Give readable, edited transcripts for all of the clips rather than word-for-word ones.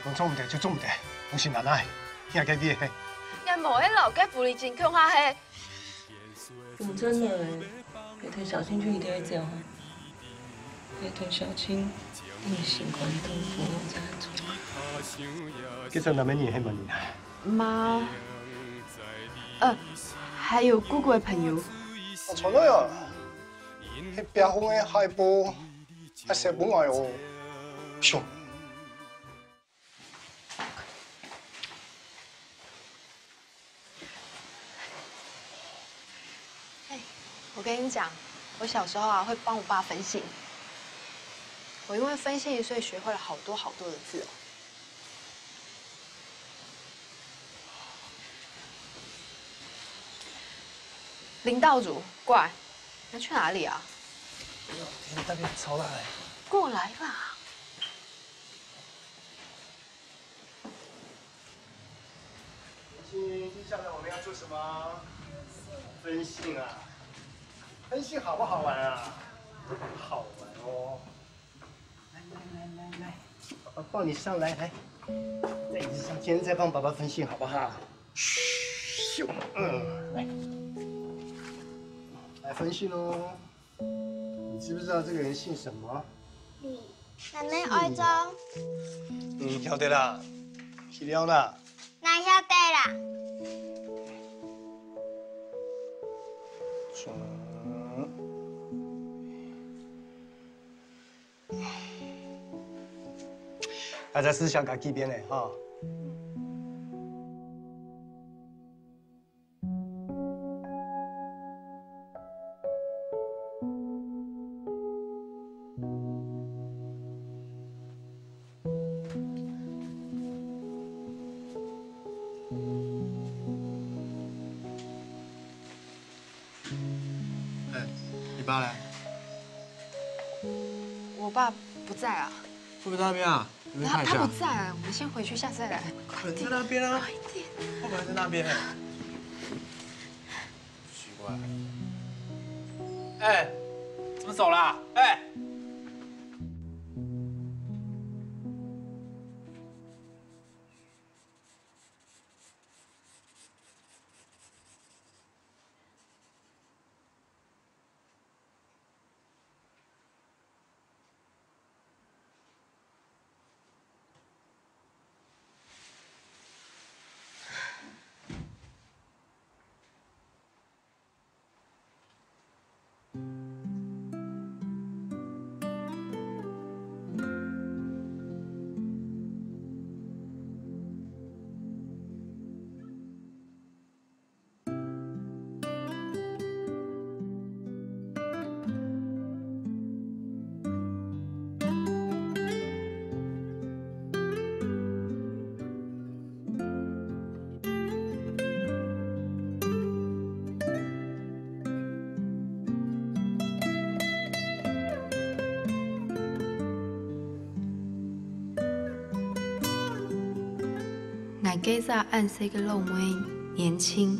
讲做唔得就做唔得，拢是奶奶，听家己的。也无迄老家福利真强哈嘿。真的诶，迄天小青去伊在讲，迄天小青定新冠豆腐我在做。今朝那么年还问你啊？妈，还有姑姑的朋友。我错了哟，迄边风的海报，还写本来哦，上。我跟你讲，我小时候啊会帮我爸分信，我因为分信，所以学会了好多好多的字哦。林道主，过来，你要去哪里啊？天，大概超大嘞！过来啦！接下来我们要做什么？分信啊！分信好不好玩啊？好玩哦！来，爸爸抱你上来，来，在椅子上，今天再帮爸爸分信好不好？咻，来分信哦。你知不知道这个人姓什么？李，奶奶爱中。晓得啦，是了啦。哪晓得啦？大家思想家己编的哈。你爸呢？我爸不在啊。会不会在那边啊？他不在啊，我们先回去，下次再来。人在那边啊。快点。会不会在那边？奇怪。哎，怎么走啦？哎。我家早暗示个老妹年轻，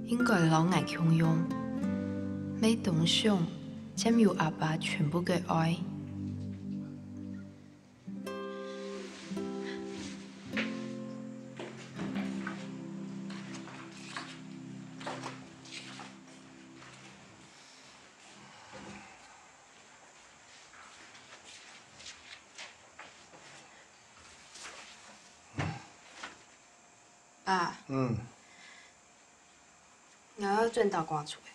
应该老爱强用，没懂想占有阿爸全部嘅爱。爸，我要转到挂出来。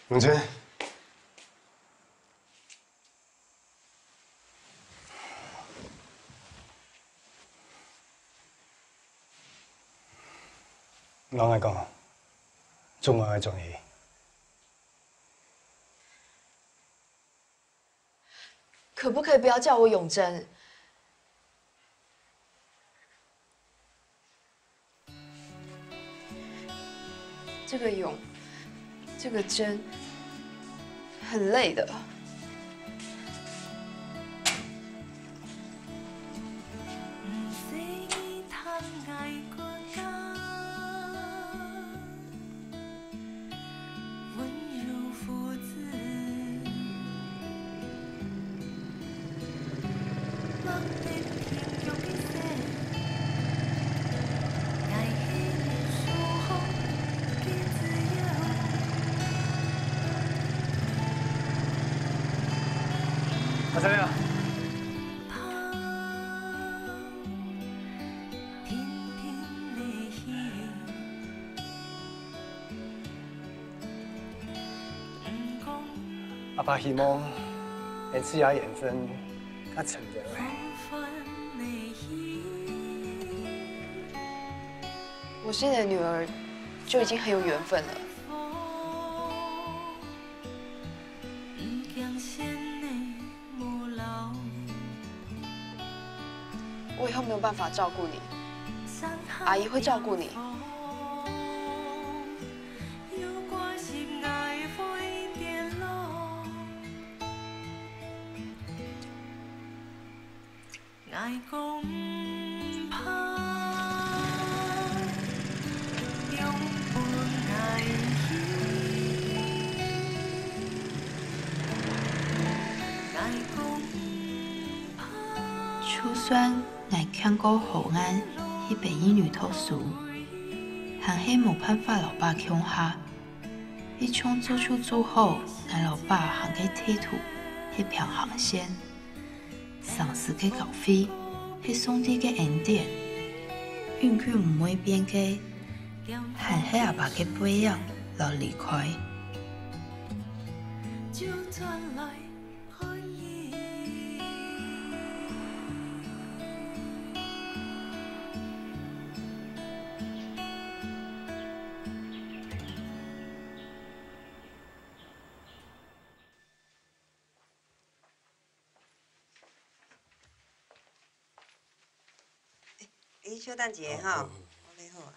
永贞，我爱讲，总爱做你。可不可以不要叫我永贞？这个永，这个贞，很累的。阿仔啊！阿爸希望能吃下缘分，较长久的。我是你的女儿，就已经很有缘分了。我以后没有办法照顾你，阿姨会照顾你。就算我强过后岸去北医女读书，还是冇办法老爸穷下。一冲做出做好，我老爸还去铁土去平航线，上司嘅教费係上帝嘅恩典，永遠唔會變嘅，還係阿爸嘅背影來離開。你稍等一下哈，我来好啊。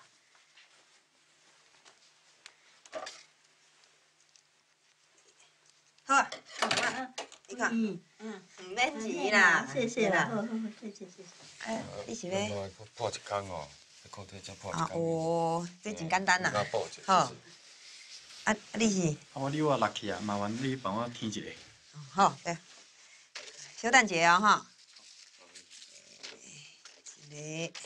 好啊，你看，唔免钱啦，谢谢啦，好，谢谢。哎，你是要？泡一工哦，靠体才泡一啊，工。哦，这真简单啦。报一好，啊，你是？你我落去啊，麻烦你帮我添一个。好，对。稍等一下哦，哈。一个。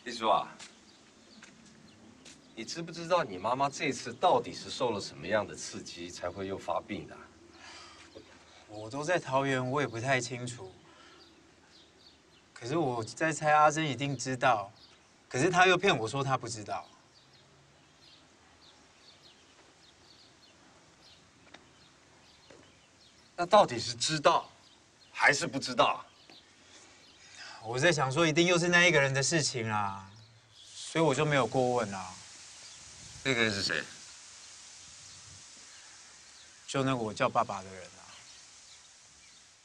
丽珠啊，你知不知道你妈妈这次到底是受了什么样的刺激，才会又发病的？我都在桃园，我也不太清楚。可是我在猜阿珍一定知道，可是她又骗我说她不知道。那到底是知道，还是不知道？我在想说，一定又是那一个人的事情啦，所以我就没有过问啦。那个人是谁？就那个我叫爸爸的人啊。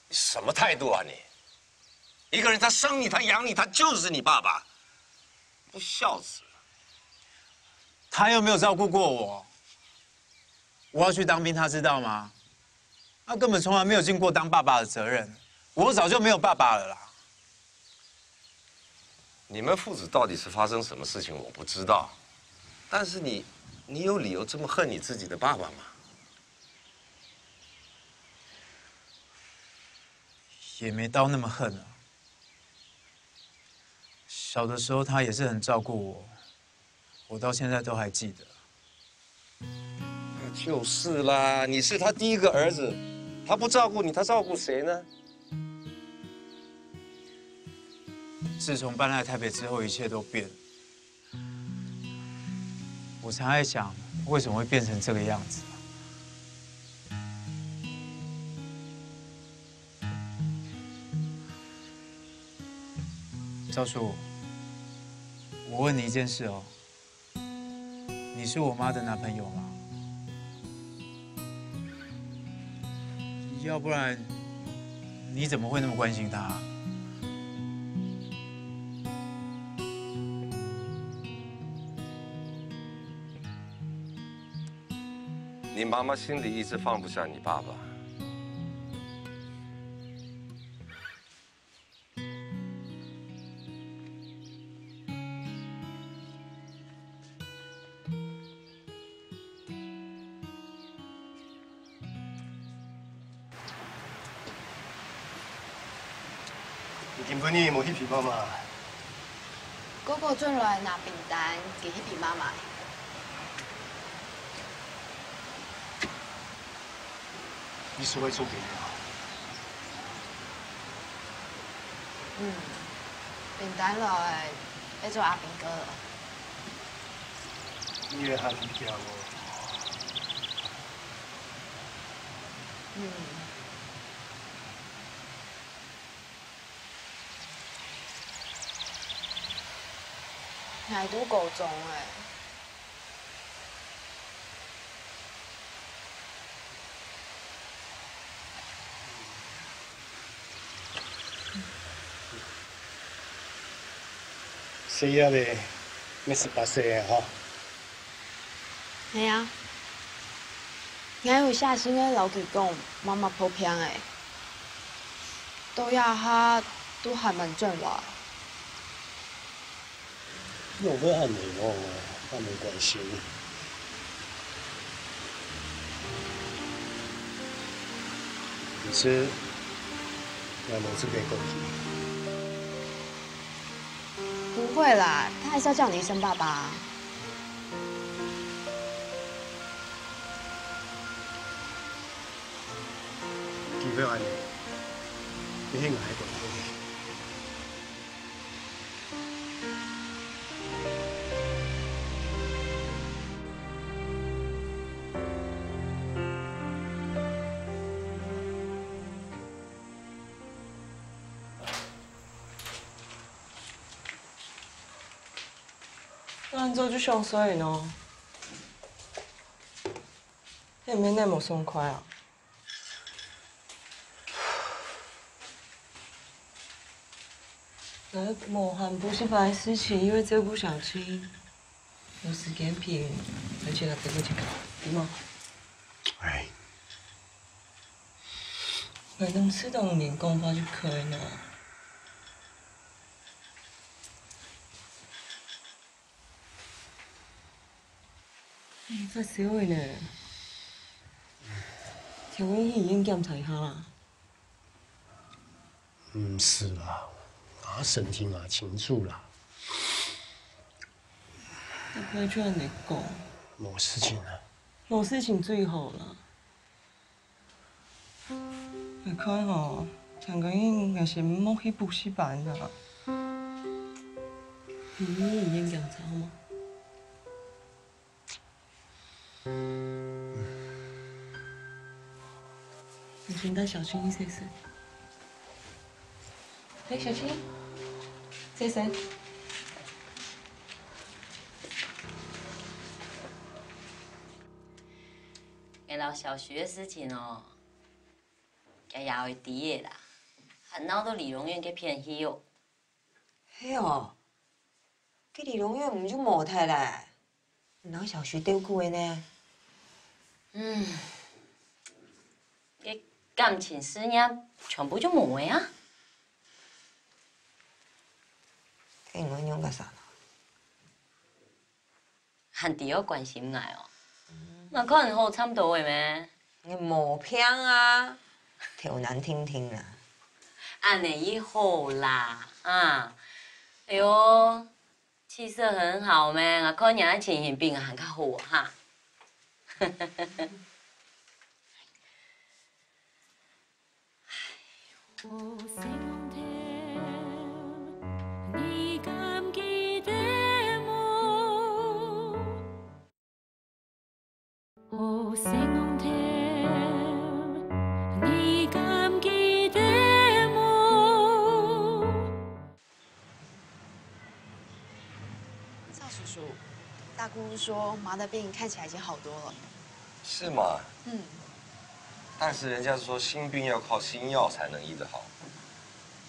你什么态度啊你？一个人他生你，他养你，他就是你爸爸，不孝子。他又没有照顾过我，我要去当兵，他知道吗？他根本从来没有尽过当爸爸的责任，我早就没有爸爸了啦。你们父子到底是发生什么事情，我不知道。但是你有理由这么恨你自己的爸爸吗？也没到那么恨啊。小的时候他也是很照顾我，我到现在都还记得。就是啦，你是他第一个儿子，他不照顾你，他照顾谁呢？自从搬来台北之后，一切都变了。我常在想，为什么会变成这个样子？赵叔，我问你一件事哦，你是我妈的男朋友吗？要不然，你怎么会那么关心她？你妈妈心里一直放不下你爸爸。你根本你无去皮妈妈。哥哥转来拿订单给迄边妈妈。你是会做给你平等落来要做阿平哥了。你也还理解我。还拄高中诶。谁呀嘞？没18岁的吼。系啊。我有下心咧老佮讲，妈妈破片诶，都要他都还蛮正吧。有个还没忘啊，那没关系。可是，那我是可以够不会啦，他还是要叫你一声爸爸啊。基本安尼，你很爱讲。咱做就上衰喏，那免那么爽快啊！那某汉补习班的事情，因为这不小心，有时间评，而且还这个去考，对吗？哎，我能吃到年功夫就可以了。发烧的呢，听讲医院检查一下啦。是啦，神经清楚啦。那不然就安尼讲，没事情啊。无事情最好啦。下开吼，听讲也是莫去补习班啦。你医院检查吗？你先带小青去洗洗。哎，小青，洗洗。跟老小徐的事情哦，家也会知的啦，还闹到理容院去骗去哦。嘿哦，去理容院唔就无太啦，老小徐丢久的呢。个感情事业全部就没的啊。因为用个啥啦？和第二关心爱哦，那可能好差不多的咩？你无骗啊，听难听听啦。安尼以后啦，啊，哎呦，气色很好咩？啊，可能爱情形比还较好哈。赵叔叔，大姑姑说妈的病看起来已经好多了。是吗？但是人家说心病要靠心药才能医得好，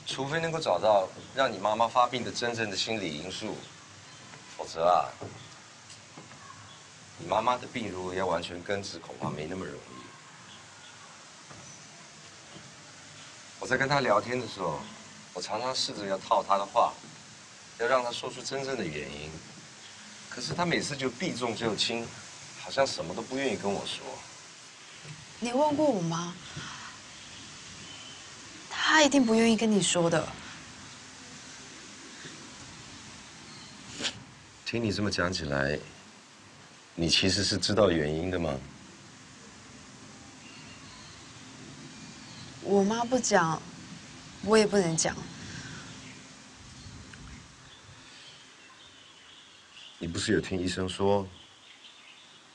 除非能够找到让你妈妈发病的真正的心理因素，否则啊，你妈妈的病如果要完全根治，恐怕没那么容易。我在跟她聊天的时候，我常常试着要套她的话，要让她说出真正的原因，可是她每次就避重就轻，好像什么都不愿意跟我说。你问过我妈，她一定不愿意跟你说的。听你这么讲起来，你其实是知道原因的吗？我妈不讲，我也不能讲。你不是有听医生说，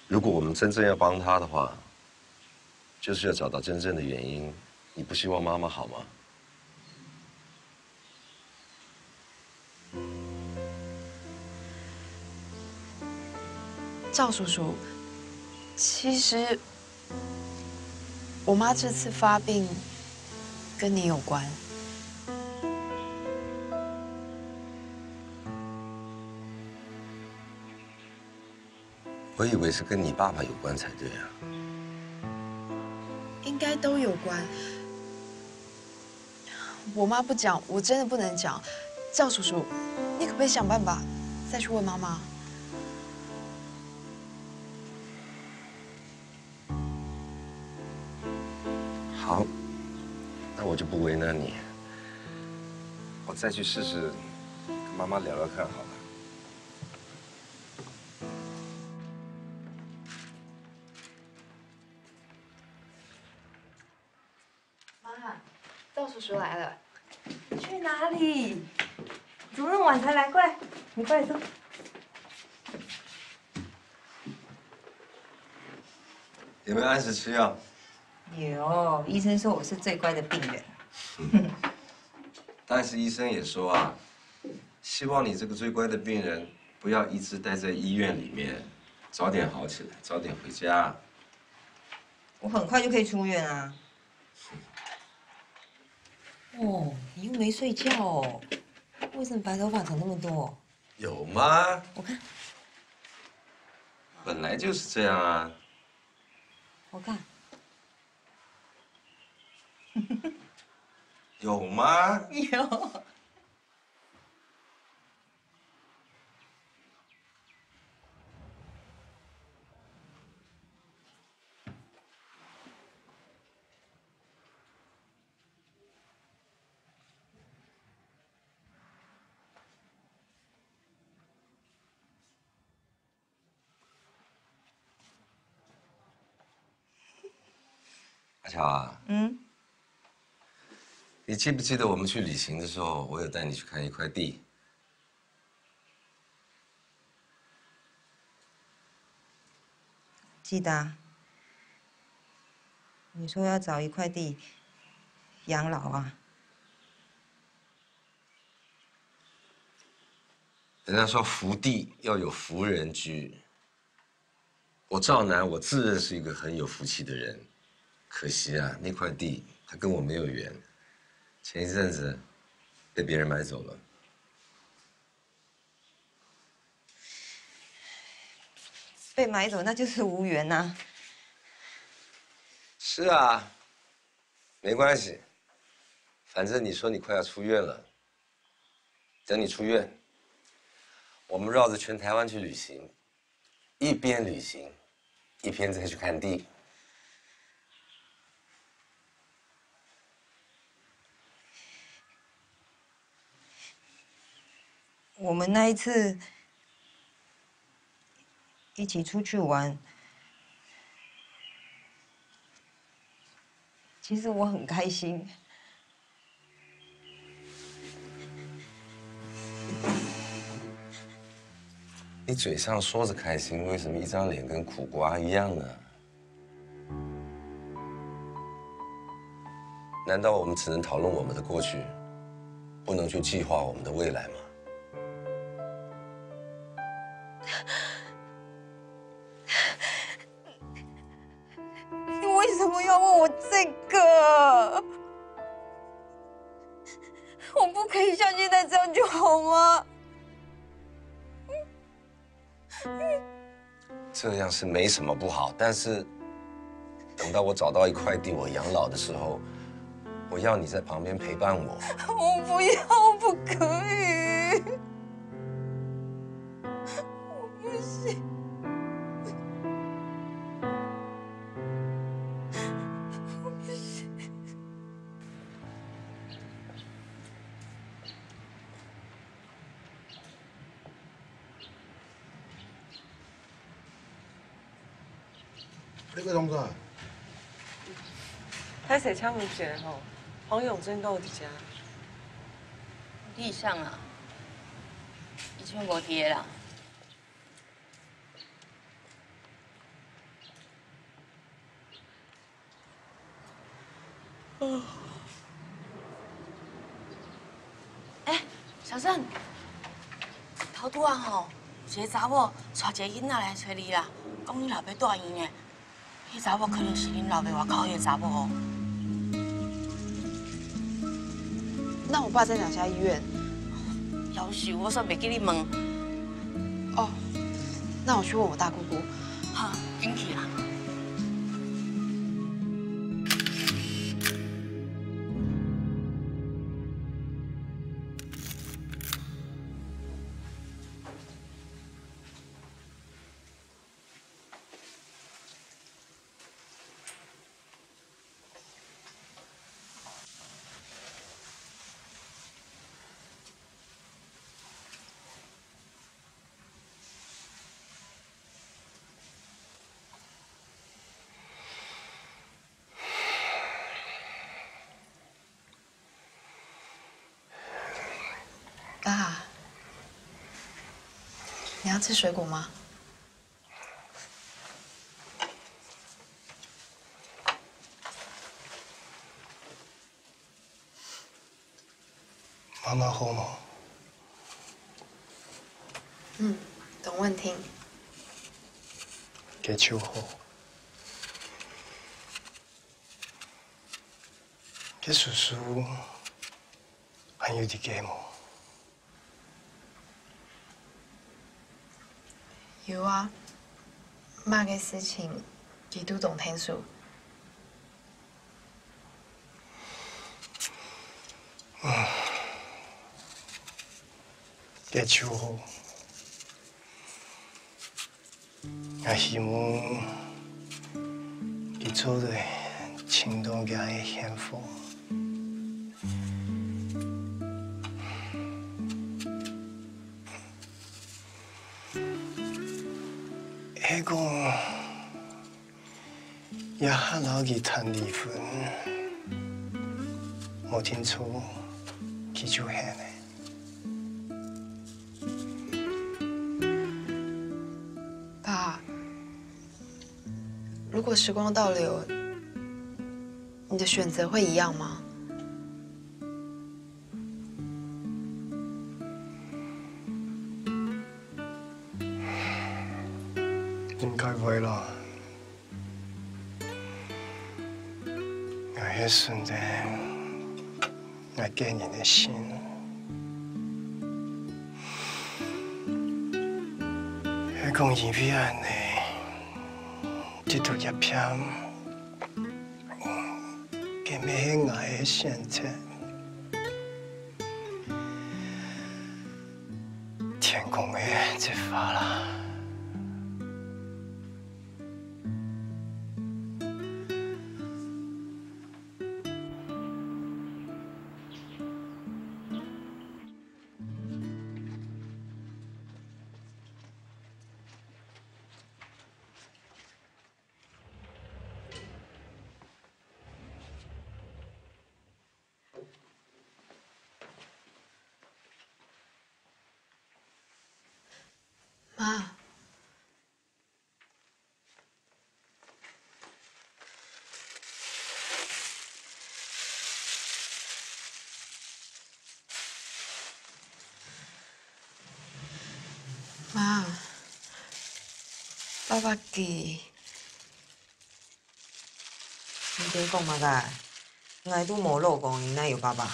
如果我们真正要帮他的话，就是要找到真正的原因。你不希望妈妈好吗？赵叔叔，其实我妈这次发病跟你有关。我以为是跟你爸爸有关才对啊。应该都有关。我妈不讲，我真的不能讲。赵叔叔，你可不可以想办法再去问妈妈？好，那我就不为难你。我再去试试跟妈妈聊聊看好了。妈，赵叔叔来了。去哪里？主任晚才来，过来，你过来坐。有没有按时吃药？有，医生说我是最乖的病人。但是医生也说啊，希望你这个最乖的病人不要一直待在医院里面，早点好起来，早点回家。我很快就可以出院啊。哦，你又没睡觉哦，为什么白头发长那么多？有吗？我看，本来就是这样啊。我看，有吗？有。阿乔啊，嗯，你记不记得我们去旅行的时候，我有带你去看一块地？记得啊。你说要找一块地养老啊？人家说福地要有福人居。我赵楠，我自认是一个很有福气的人，可惜啊，那块地它跟我没有缘，前一阵子被别人买走了。被买走那就是无缘呐。是啊，没关系，反正你说你快要出院了，等你出院，我们绕着全台湾去旅行，一边旅行，一边再去看地。我们那一次一起出去玩，其实我很开心。你嘴上说着开心，为什么一张脸跟苦瓜一样呢？难道我们只能讨论我们的过去，不能去计划我们的未来吗？你为什么要问我这个？我不可以像现在这样就好吗？这样是没什么不好，但是等到我找到一块地我养老的时候，我要你在旁边陪伴我。我不要，不可以，我不行。你个同事，歹势请问一下吼，黄永贞都有伫遮？你上啊？以前无伫啦。哎，小郑，头拄啊吼，有一个查某带一个囡仔来找你啦，讲你老爸住院呢。迄查某可能是恁老爸外口迄个查某哦。那我爸在哪家医院？夭寿，我煞袂记你问。哦，那我去问我大姑姑。好，紧去啦。爸，你要吃水果吗？妈妈好吗？懂问听。给手好。给叔叔还有啲给么？有啊，妈嘅事情，佢都懂聽數。给手好。我希望佢做的行动嘅嘅幸福。迄个也下老佢谈离婚，冇清楚佢就现呢。爸，如果时光倒流，你的选择会一样吗？应该会啦。我迄瞬间，我给你的心，迄讲伊比安尼，这条叶片，给每个爱的选择，天公的执法啦。妈，妈，爸爸记。你别讲嘛个，我都无老公，哪有爸爸？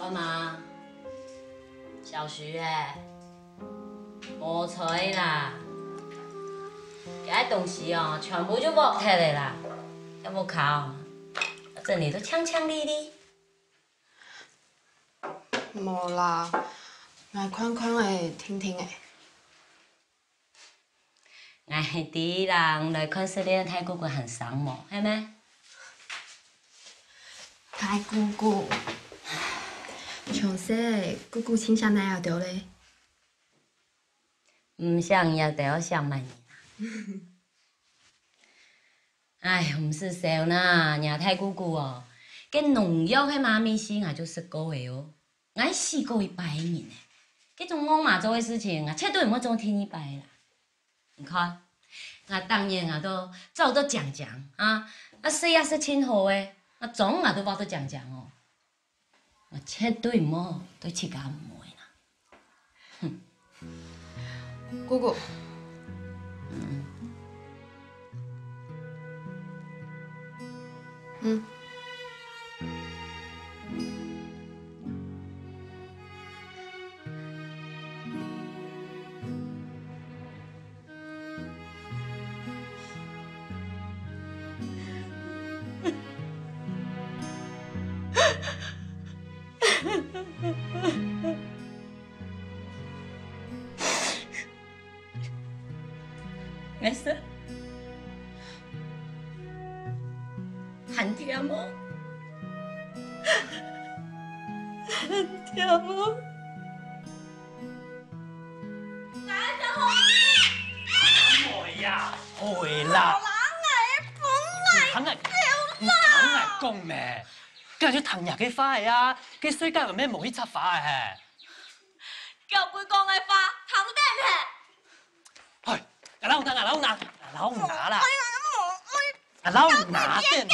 好吗？小徐诶，无吹啦，遐东西哦，全部就无摕的啦，要无考，整日都呛呛哩哩。无啦，来看看诶，听听诶。俺啲人来看说你太姑姑很爽无，系咩？太姑姑，像说姑姑请啥哪要着咧？唔想要得我想买你。哎，唔是笑呐，伢太姑姑哦，佮农药迄妈咪死俺就10个月哦，俺4个月拜年呢，这种我妈做的事情啊，绝对唔会做天一拜啦。你看，俺当然啊都早都讲讲啊，啊死也是亲好诶，啊总啊都包都讲讲哦，我绝对唔好对自家唔会啦。姑姑，嗯。没事，很甜吗？很甜吗？哎呀，会啦！唔通嚟讲咩？今日要唐日嘅花係啊，佢衰家有咩冇去插花嘅？叫佢講嘅花，行得係，阿老拿啦，阿老拿定啦。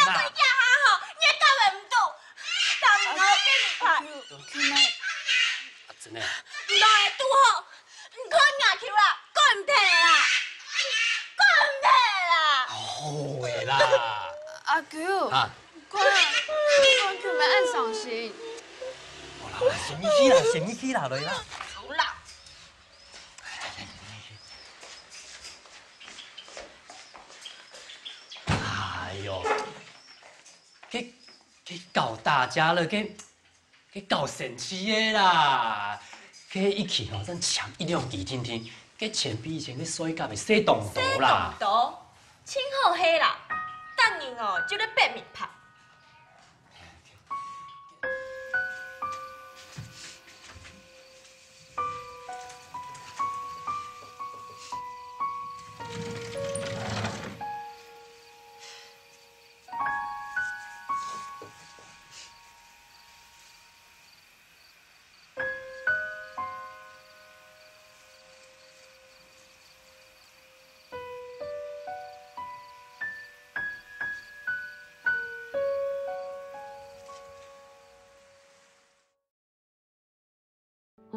真係。唔當係拄好，唔可硬球啦，佢唔摕啦，好嘅啦。阿舅，啊，快，我叫咩按上先？好啦，先起啦，來啦。好啦。哎呦，佢搞大家了，佢搞神奇的啦！佢一起哦，真搶一兩地天天，佢錢比以前啲水甲咪細棟多啦。多，清好黑啦，等然哦就咧白面拍。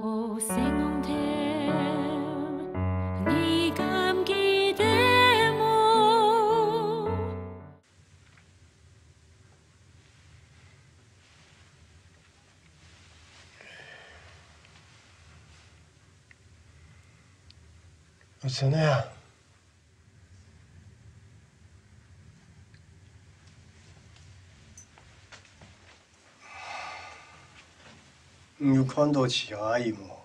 好聲浪聽，你敢記得麼？真的呀？你有看到齐阿姨吗？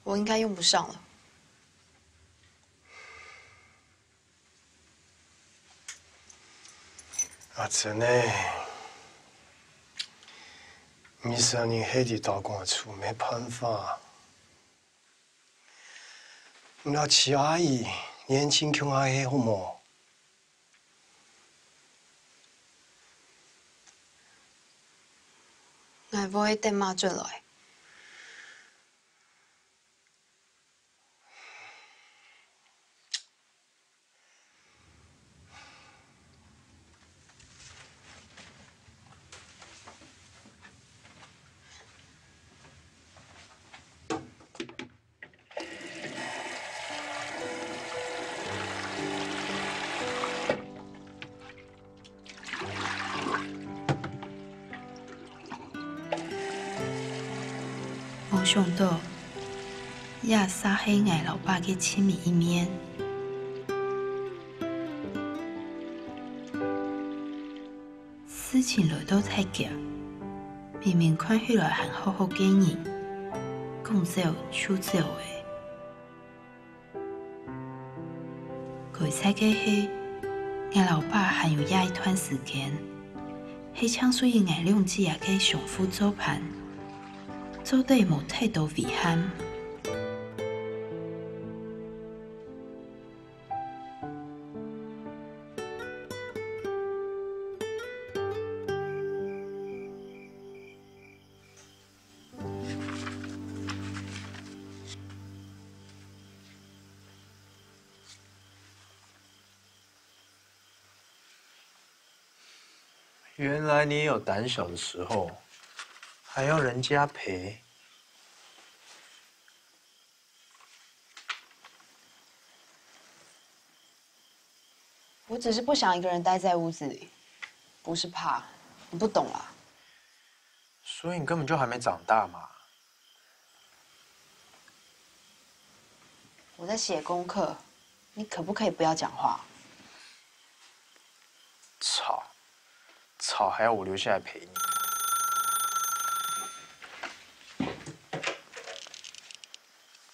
我应该用不上了。啊，真的，你3年黑伫道观厝，没办法。那齐阿姨年轻穷阿姨好么？我不会等妈转来。想到，也杀黑俺老爸嘅亲密一面。事情来到太急，明明看起来还好好嘅人，讲走就走的。佢猜嘅係，俺老爸还有一段时间，係搶水俺兩姊仔嘅相夫做伴，做得無太多遺憾。原来你也有胆小的时候，还要人家陪。我只是不想一个人待在屋子里，不是怕，你不懂啦。所以你根本就还没长大嘛。我在写功课，你可不可以不要讲话？吵还要我留下来陪你？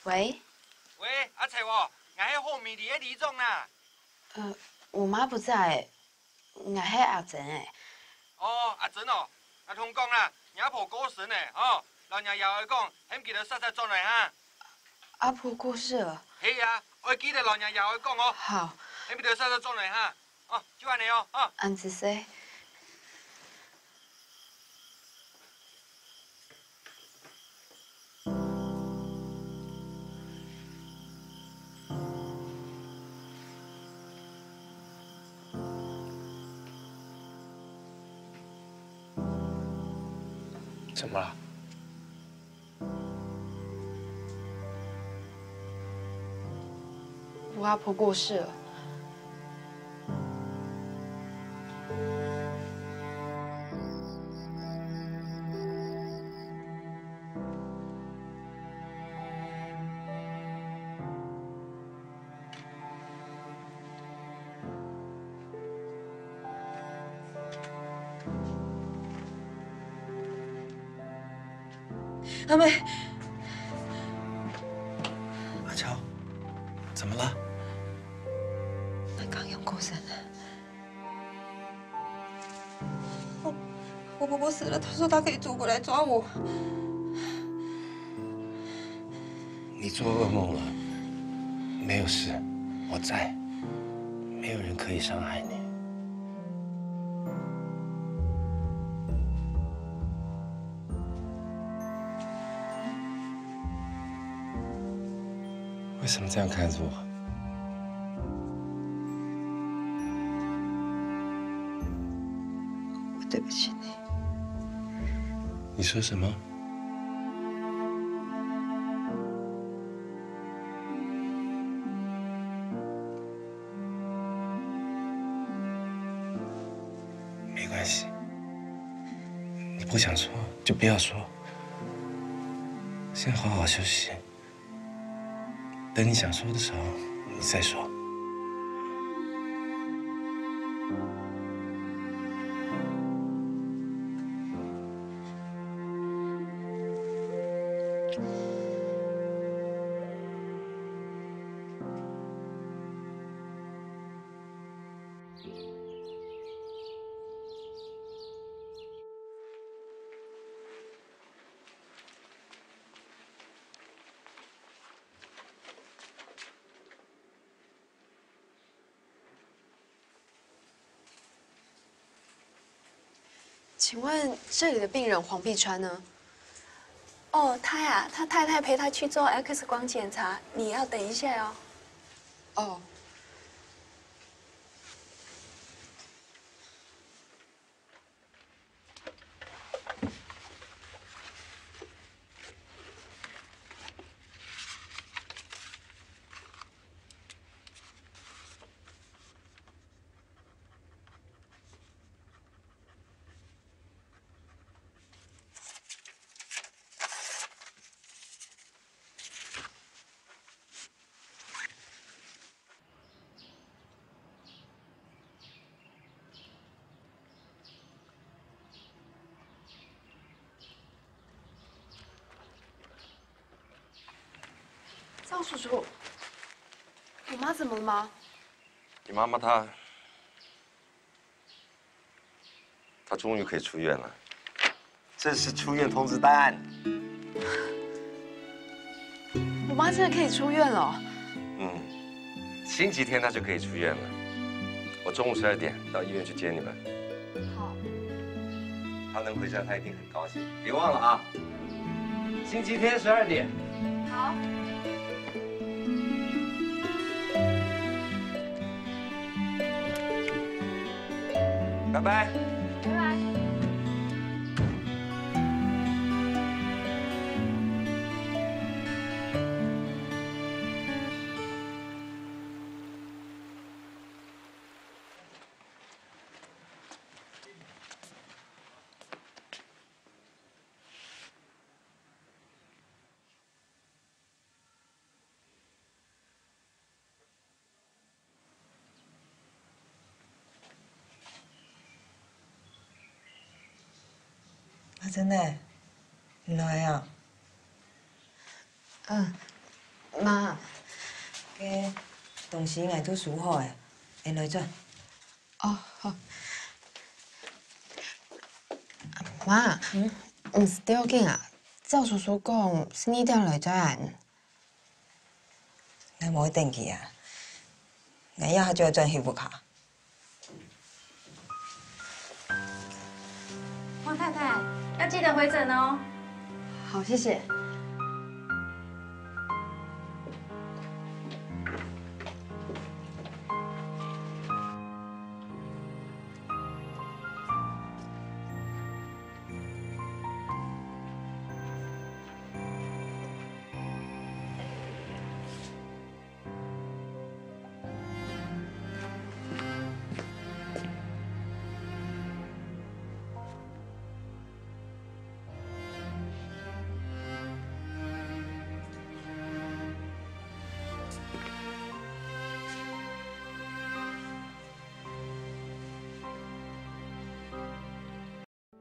喂，喂，阿翠哦，俺喺后面伫喺李总啦。我妈不在，我喺阿珍诶。哦，阿珍哦，阿同讲啦，阿婆过身诶，哦，老娘又去讲，唔记得实实转来哈。阿婆过世了。係啊，我記得老娘又去講哦。好。唔記得實實轉來哈。哦，就安尼哦，哦。安子說。怎么了？我阿婆过世了。阿妹，阿乔，怎么了？他刚用过身了。我婆婆死了，他说他可以捉过来抓我。你做噩梦了，没有事，我在，没有人可以伤害你。为什么这样看着我？我对不起你。你说什么？没关系，你不想说就不要说。先好好休息。等你想说的时候，你再说。请问这里的病人黄碧川呢？哦，他呀，他太太陪他去做 X 光检查，你要等一下哦。哦。赵叔叔，我妈怎么了吗？你妈妈她终于可以出院了，这是出院通知单。我妈真的可以出院了。星期天她就可以出院了。我中午12点到医院去接你们。好。她能回家，她一定很高兴。别忘了啊，星期天12点。好。拜拜。拜拜。阿珍呢？你来啊？妈，个同时爱读书好诶，会来转。哦好。妈，唔是要紧啊。赵叔叔讲是你调来转。咱无一定去啊，咱以后就要转幸福卡。王太太，要记得回诊哦。好，谢谢。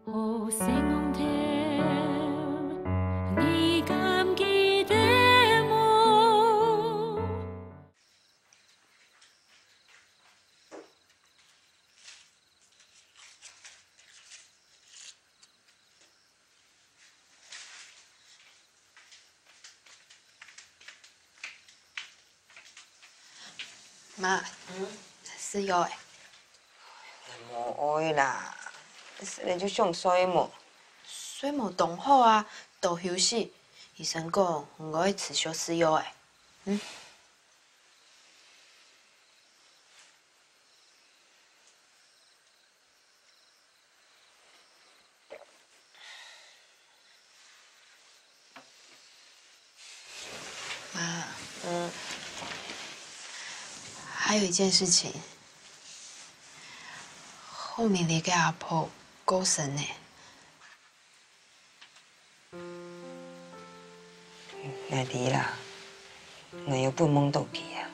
好星空聽，你敢記得我？妈，是药诶。无爱啦。说了就上水嘛，水无冻好啊，多休息。医生讲，我会持续吃药的。妈，还有一件事情，后面你给阿婆过生呢。来滴啦，我又不懵倒去啊。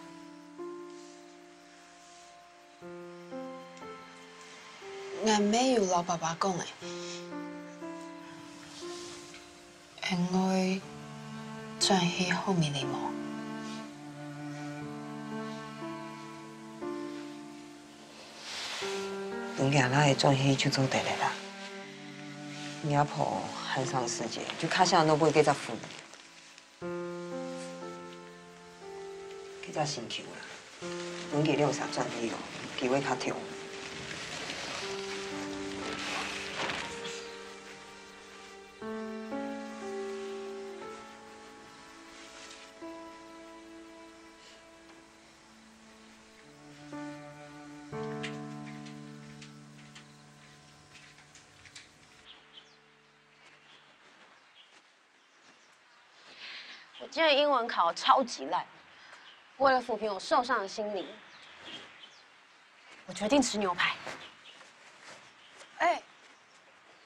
俺妹有老爸爸讲的，应该转去后面的梦。等下咱会转去就做得来啦。你阿婆寒霜世界，就卡下都不会给他付。给他先求啦，阮给了啥转去哦，机会较长。我今天英文考得超级烂，为了抚平我受伤的心灵，我决定吃牛排。哎，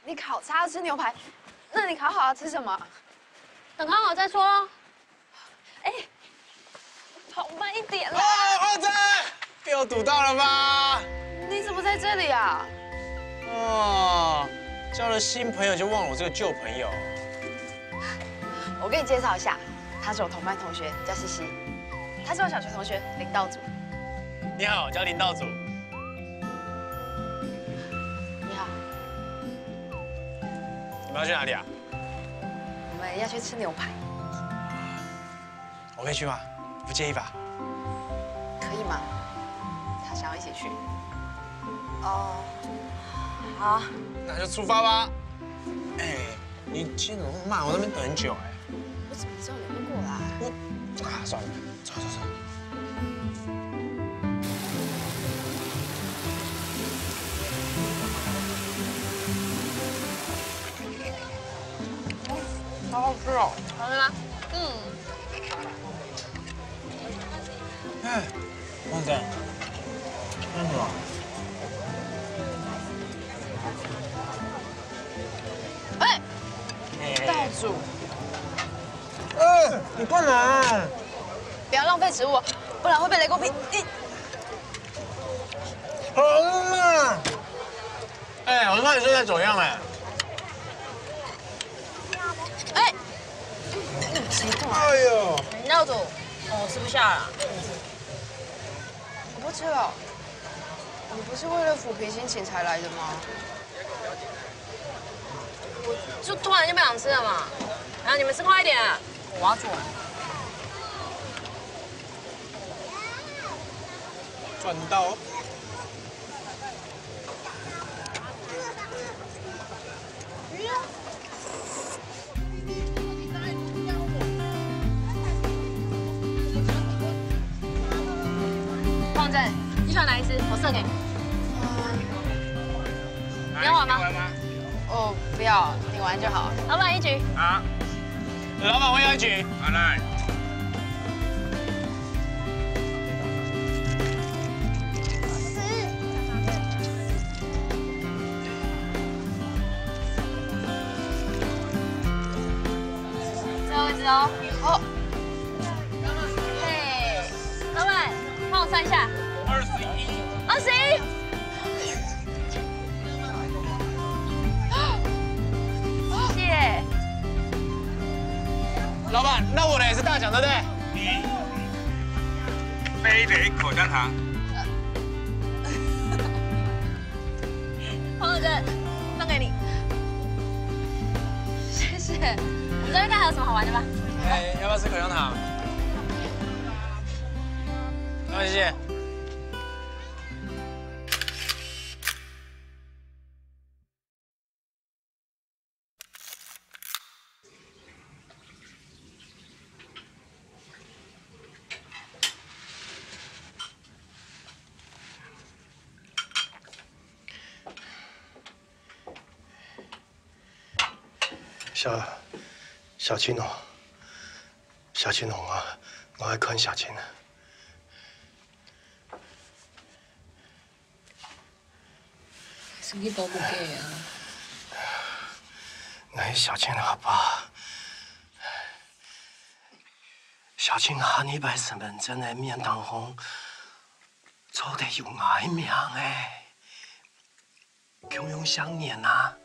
你考差吃牛排，那你考好要吃什么？等考好再说。哎，跑慢一点啦！花仔，被我堵到了吧？你怎么在这里啊？哦，交了新朋友就忘了我这个旧朋友。我给你介绍一下，他是我同班同学，叫西西。他是我小学同学，林道祖。你好，我叫林道祖。你好。你们要去哪里啊？我们要去吃牛排。我可以去吗？不介意吧？可以吗？他想要一起去。哦，好啊，那就出发吧。哎，你今天怎么那么慢？我那边等很久哎。我怎么知道你会过来？算了，走。好好吃哦，好吃吗？哎，旺仔，那什么？哎，道主，你干嘛？不要浪费食物，不然会被雷公劈。好嘛！哎，我看你现在走样哎。哎，奇怪。哎呦，林道主，我吃不下了。我不吃了。你不是为了抚平心情才来的吗？我就突然就不想吃了嘛。然后你们吃快一点，我要做。赚到。放正，你喜欢哪一只？我送给你。你要玩吗？哦，不要，你玩就好。老板一局。啊，老板我要一局。好来。最后一只哦。好。嘿，老板，帮我算一下。21。谢谢。老板，那我的也是大奖，对不对？飞雷口香糖。黄哥哥，送给你。谢谢。我们这边看还有什么好玩的吗？哎，要不要吃口香糖？好，谢谢。小青哦，小青红啊，我爱看小青啊。生气都不给啊！那小青阿爸，小青下礼拜身份证的面当红，做得有爱名诶，强勇想念啊。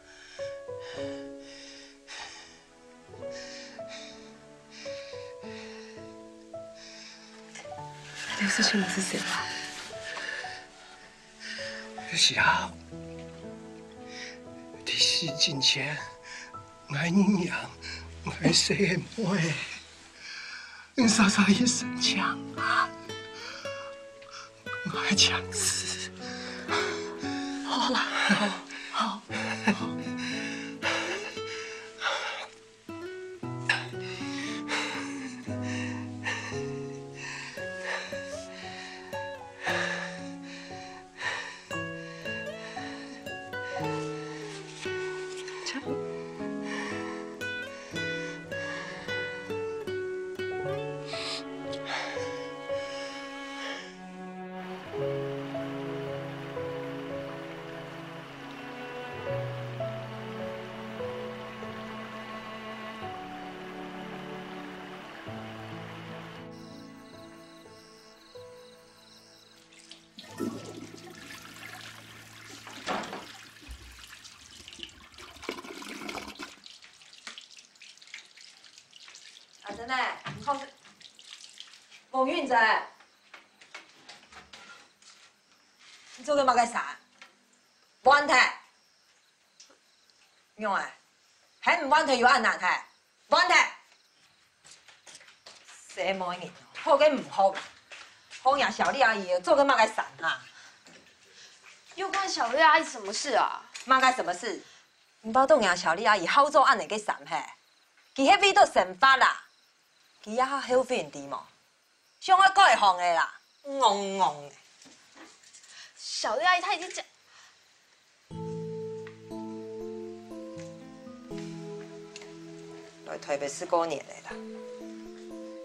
这个事情我是谁吧？是啊，在死之前，俺娘俺生的妹，你嫂嫂一身枪啊，俺枪死。好了，好。阿珍呢？靠！王运在，你做个嘛个啥？无安泰，用啊，还唔安泰又安难泰，无安泰。什么人？好跟唔好？好呀，小丽阿姨做个嘛个啥啊？又关小丽阿姨什么事啊？嘛个什么事？唔包懂呀，小丽阿姨好做安尼个啥嘿？佢迄味都成发啦，佢也好好费啲嘛，像我改行的啦，戆戆的。小丽阿姨她已经讲，来台北4个年的啦，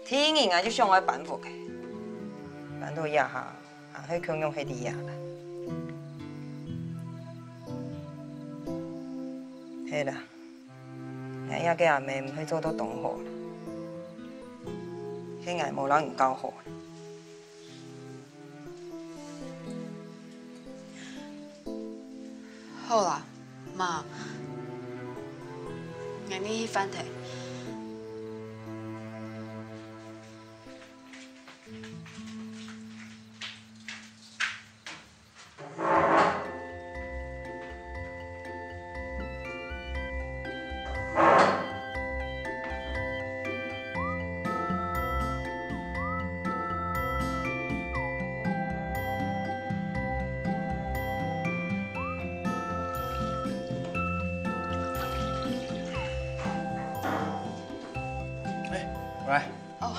天然啊就像我办法嘅，办到也下，去强用迄啲呀啦，係啦。人家嘅阿妹唔去做到同好，迄眼无人唔教好。好啦，妈，让你去翻题。喂。哦。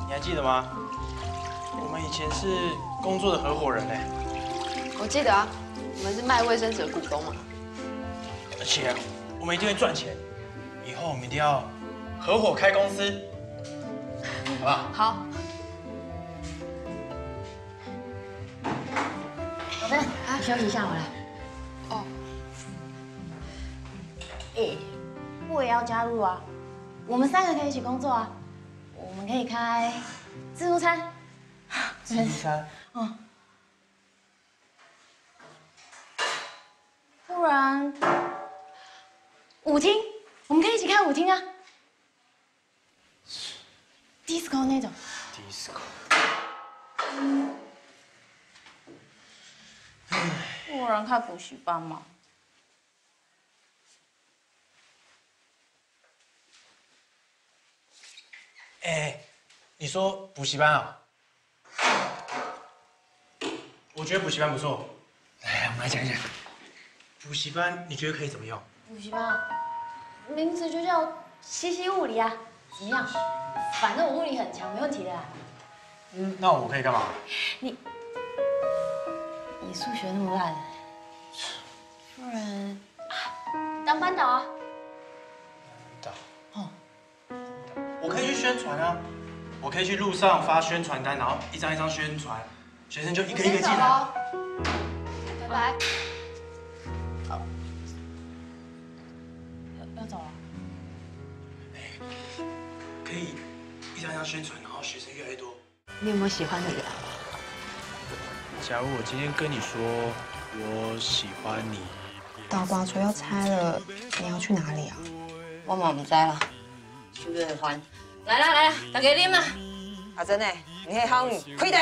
你还记得吗？我们以前是工作的合伙人呢。我记得啊，你们是卖卫生纸的股东嘛。而且我们一定会赚钱，以后我们一定要合伙开公司，好不好？好。老芬，你休息一下，我来。哦。哎，我也要加入啊！我们3个可以一起工作啊！我们可以开自助餐。自助餐？嗯。不然舞厅，我们可以一起开舞厅啊 ，disco 那种。disco。不然开补习班嘛。哎，你说补习班啊？我觉得补习班不错。来，我们来讲一讲。补习班你觉得可以怎么用？补习班啊，名字就叫西西物理啊，怎么样？反正我物理很强，没问题的啦。那我可以干嘛？你数学那么烂，不然当班导啊？班导。哦。我可以去宣传啊，我可以去路上发宣传单，然后一张一张宣传，学生就一个一个进来。拜拜。好。要走了？可以一张一张宣传，然后学生越来越多。你有没有喜欢你的？假如我今天跟你说我喜欢你，大挂锤要拆了，你要去哪里啊？我嘛唔知啦，收了就还。来啦来啦，大家啉啦！阿珍呢？你迄项开地，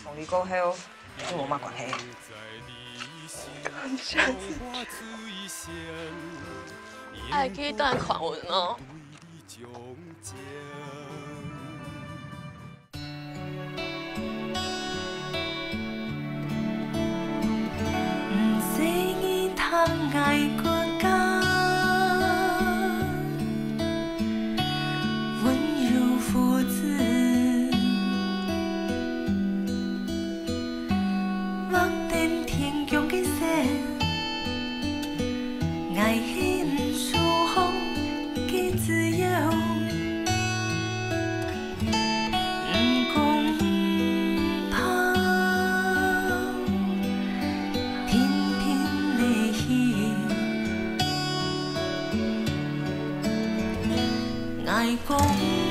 从你过后跟我冇关系。还可以贷款文哦。爱过家，温柔父子，目den天强嘅线，爱恨舒服嘅自由，唔讲怕，天天的戏。爱讲。